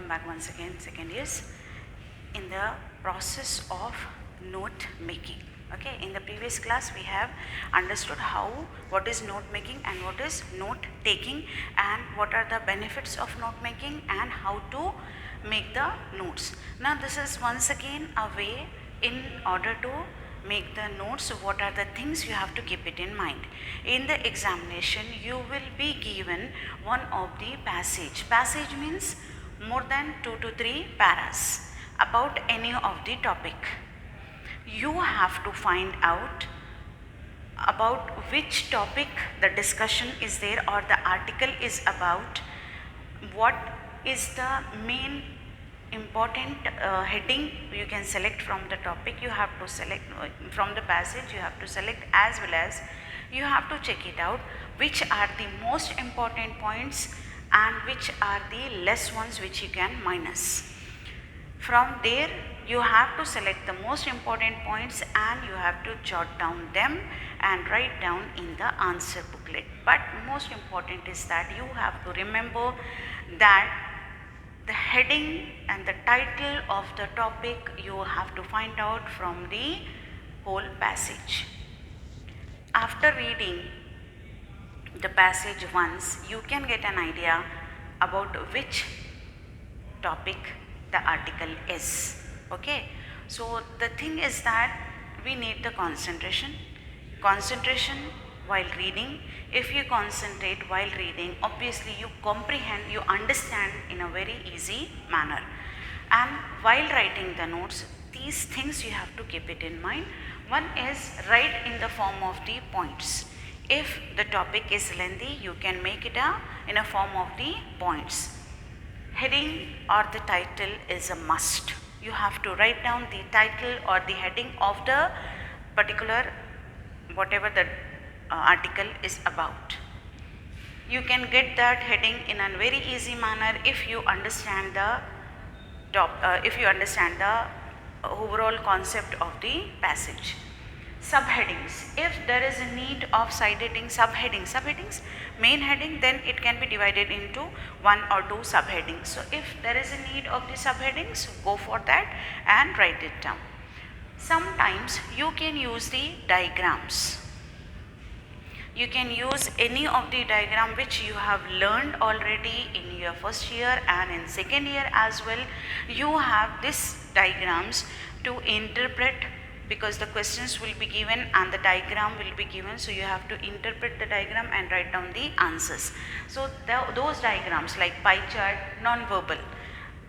welcome back once again. Second is in the process of note making. Okay, in the previous class we have understood what is note making and what is note taking, and what are the benefits of note making and how to make the notes. Now this is once again a way in order to make the notes. What are the things you have to keep it in mind? In the examination you will be given one of the passage means more than 2 to 3 paras about any of the topic. You have to find out about which topic the discussion is there or the article is about, what is the main important heading you can select from the topic. You have to select from the passage, you have to select, as well as you have to check it out which are the most important points and which are the less ones which you can minus. From there you have to select the most important points and you have to jot down them and write down in the answer booklet. But most important is that you have to remember that the heading and the title of the topic you have to find out from the whole passage. After reading the passage once, you can get an idea about which topic the article is. Okay, so the thing is that we need the concentration while reading. If you concentrate while reading, obviously you comprehend, you understand in a very easy manner. And while writing the notes, these things you have to keep it in mind. One is write in the form of the points. If the topic is lengthy, you can make it in a form of the points. Heading or the title is a must. You have to write down the title or the heading of the particular whatever the article is about. You can get that heading in a very easy manner if you understand the overall concept of the passage. Subheadings. If there is a need of side heading, subheadings, main heading, then it can be divided into 1 or 2 subheadings. So if there is a need of the subheadings, go for that and write it down. Sometimes you can use the diagrams. You can use any of the diagram which you have learned already in your first year and in second year as well. You have these diagrams to interpret, because the questions will be given and the diagram will be given, so you have to interpret the diagram and write down the answers. So those diagrams like pie chart, non-verbal,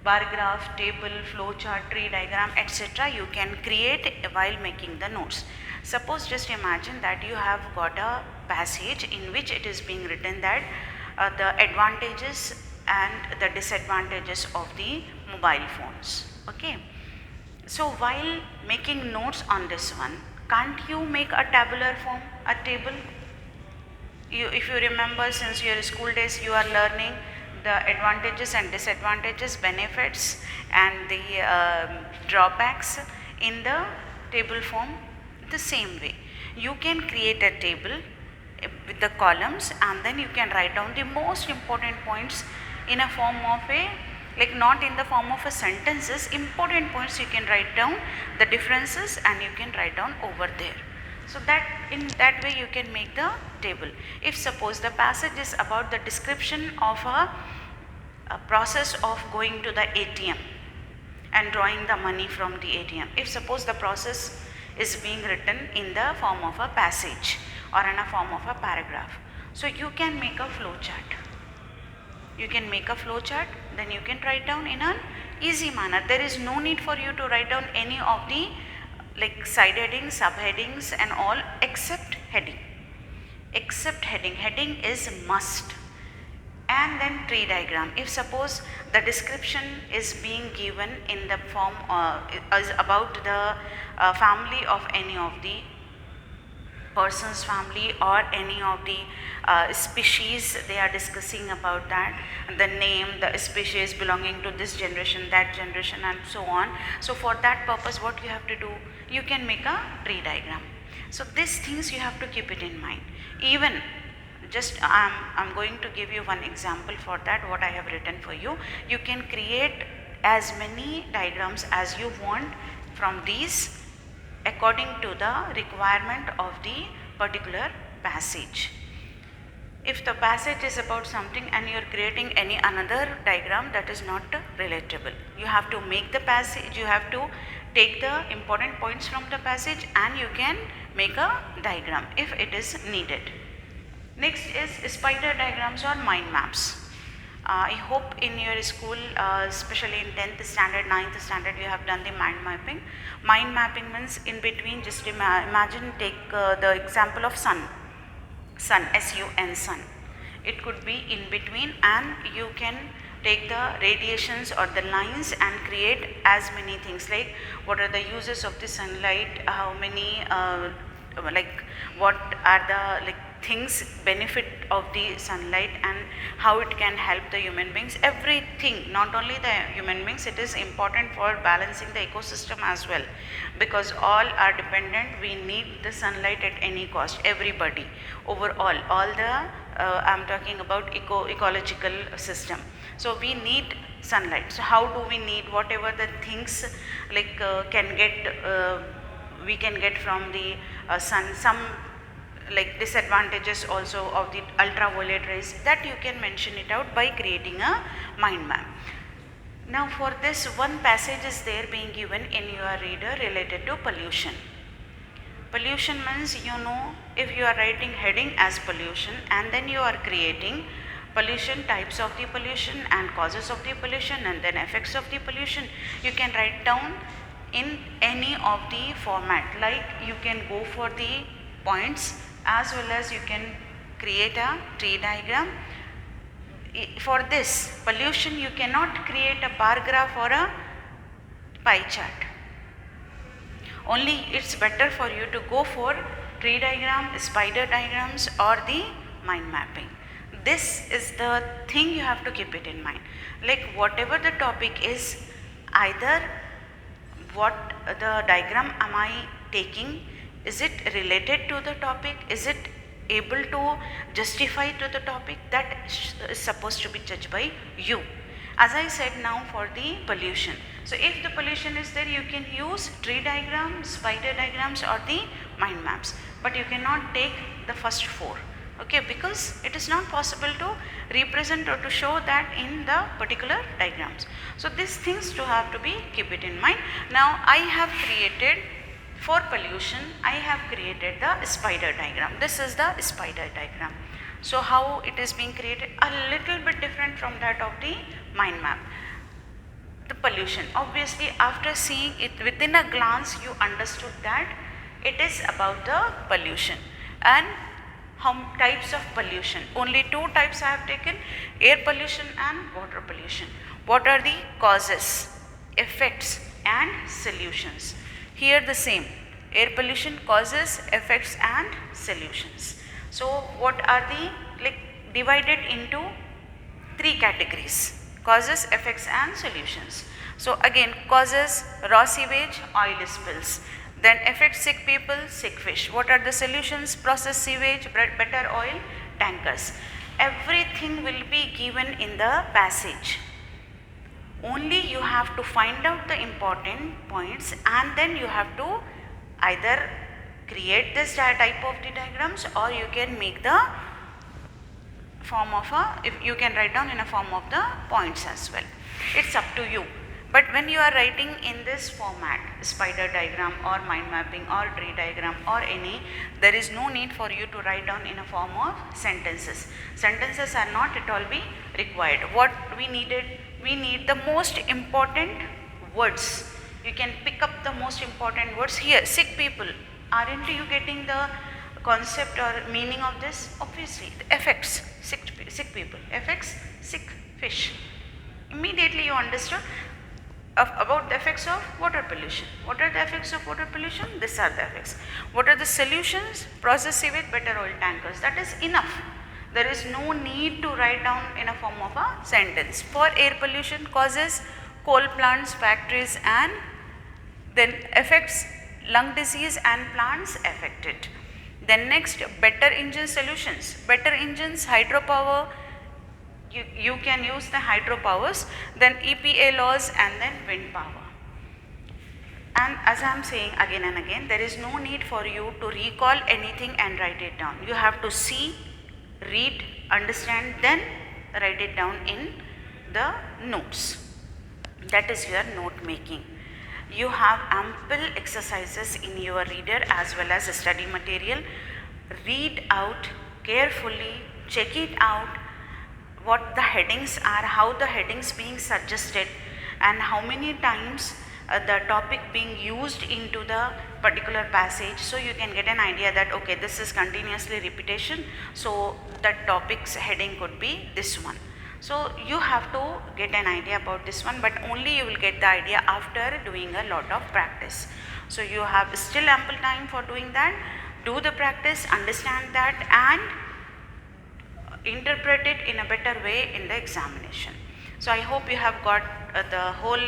bar graph, table, flow chart, tree diagram, etc. you can create while making the notes. Suppose just imagine that you have got a passage in which it is being written that the advantages and the disadvantages of the mobile phones. Okay. So while making notes on this one, can't you make a tabular form, a table? If you remember, since your school days you are learning the advantages and disadvantages, benefits and the drawbacks in the table form. The same way, you can create a table with the columns and then you can write down the most important points in a form of a, like not in the form of a sentences, important points you can write down the differences and you can write down over there. So that in that way you can make the table. If suppose the passage is about the description of a process of going to the ATM and drawing the money from the ATM. If suppose the process is being written in the form of a passage or in a form of a paragraph, so you can make a flow chart. You can make a flow chart, then you can write down in an easy manner. There is no need for you to write down any of the like side headings, subheadings and all except heading. Except heading. Heading is must. And then tree diagram. If suppose the description is being given in the form is about the family of any of the person's family or any of the species, they are discussing about that, the name, the species belonging to this generation, that generation and so on. So for that purpose what you have to do, you can make a tree diagram. So these things you have to keep it in mind. Even I'm going to give you one example for that, what I have written for you. You can create as many diagrams as you want from these according to the requirement of the particular passage. If the passage is about something and you are creating any another diagram, that is not relatable. You have to make the passage, you have to take the important points from the passage and you can make a diagram if it is needed. Next is spider diagrams or mind maps. I hope in your school, especially in 10th standard, 9th standard, you have done the mind mapping. Mind mapping means in between, just imagine, take the example of sun, S-U-N, sun. It could be in between and you can take the radiations or the lines and create as many things like what are the uses of the sunlight, how many, like what are the things, benefit of the sunlight and how it can help the human beings, everything, not only the human beings, it is important for balancing the ecosystem as well, because all are dependent, we need the sunlight at any cost, everybody, overall, all the, I am talking about ecological system. So we need sunlight. So how do we need whatever the things like we can get from the sun, some like disadvantages also of the ultraviolet rays, that you can mention it out by creating a mind map. Now for this, one passage is there being given in your reader related to pollution. Pollution means, you know, if you are writing heading as pollution and then you are creating pollution, types of the pollution and causes of the pollution and then effects of the pollution, you can write down in any of the format, like you can go for the points as well as you can create a tree diagram. For this pollution, you cannot create a bar graph or a pie chart. Only it's better for you to go for tree diagram, spider diagrams or the mind mapping. This is the thing you have to keep it in mind. Like whatever the topic is, either what the diagram am I taking, is it related to the topic, is it able to justify to the topic, that is supposed to be judged by you. As I said now for the pollution. So if the pollution is there, you can use tree diagrams, spider diagrams or the mind maps, but you cannot take the first four. Okay, because it is not possible to represent or to show that in the particular diagrams. So these things to have to be keep it in mind. Now I have created for pollution, I have created the spider diagram. This is the spider diagram. So how it is being created, a little bit different from that of the mind map. The pollution, obviously after seeing it within a glance, you understood that it is about the pollution. And how types of pollution, only two types I have taken, air pollution and water pollution. What are the causes, effects and solutions? Here the same, air pollution, causes, effects and solutions. So what are the, like, divided into three categories, causes, effects and solutions. So again, causes, raw sewage, oil spills. Then effects, sick people, sick fish. What are the solutions? Processed sewage, better oil, tankers. Everything will be given in the passage. Only you have to find out the important points and then you have to either create this type of the diagrams or you can make the form of a, if you can write down in a form of the points as well. It's up to you. But when you are writing in this format, spider diagram or mind mapping or tree diagram or any, there is no need for you to write down in a form of sentences. Sentences are not at all be required. What we needed, we need the most important words. You can pick up the most important words here. Sick people, aren't you getting the concept or meaning of this? Obviously, the effects, sick people, effects, sick fish. Immediately you understood about the effects of water pollution. What are the effects of water pollution? These are the effects. What are the solutions? Processed sewage, better oil tankers. That is enough. There is no need to write down in a form of a sentence. For air pollution, causes, coal plants, factories and then effects, lung disease and plants affected. Then next, better engine solutions. Better engines, hydropower, you can use the hydropowers, then EPA laws, and then wind power. And as I am saying again and again, there is no need for you to recall anything and write it down. You have to see, read, understand, then write it down in the notes. That is your note making. You have ample exercises in your reader as well as study material. Read out carefully, check it out, what the headings are, how the headings being suggested, and how many times the topic being used into the particular passage, so you can get an idea that okay, this is continuously repetition, so the topic's heading could be this one. So you have to get an idea about this one, but only you will get the idea after doing a lot of practice. So you have still ample time for doing that. Do the practice, understand that, and interpret it in a better way in the examination. So I hope you have got the whole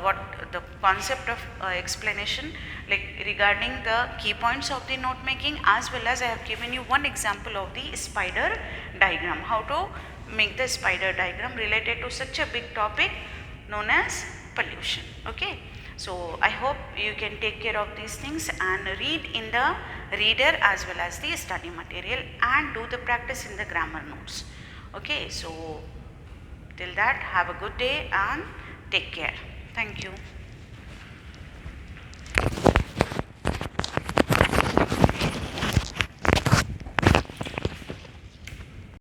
what the concept of explanation like regarding the key points of the note making, as well as I have given you one example of the spider diagram, how to make the spider diagram related to such a big topic known as pollution. Okay. So I hope you can take care of these things and read in the reader as well as the study material, and do the practice in the grammar notes. Okay. So till that, have a good day and take care. Thank you.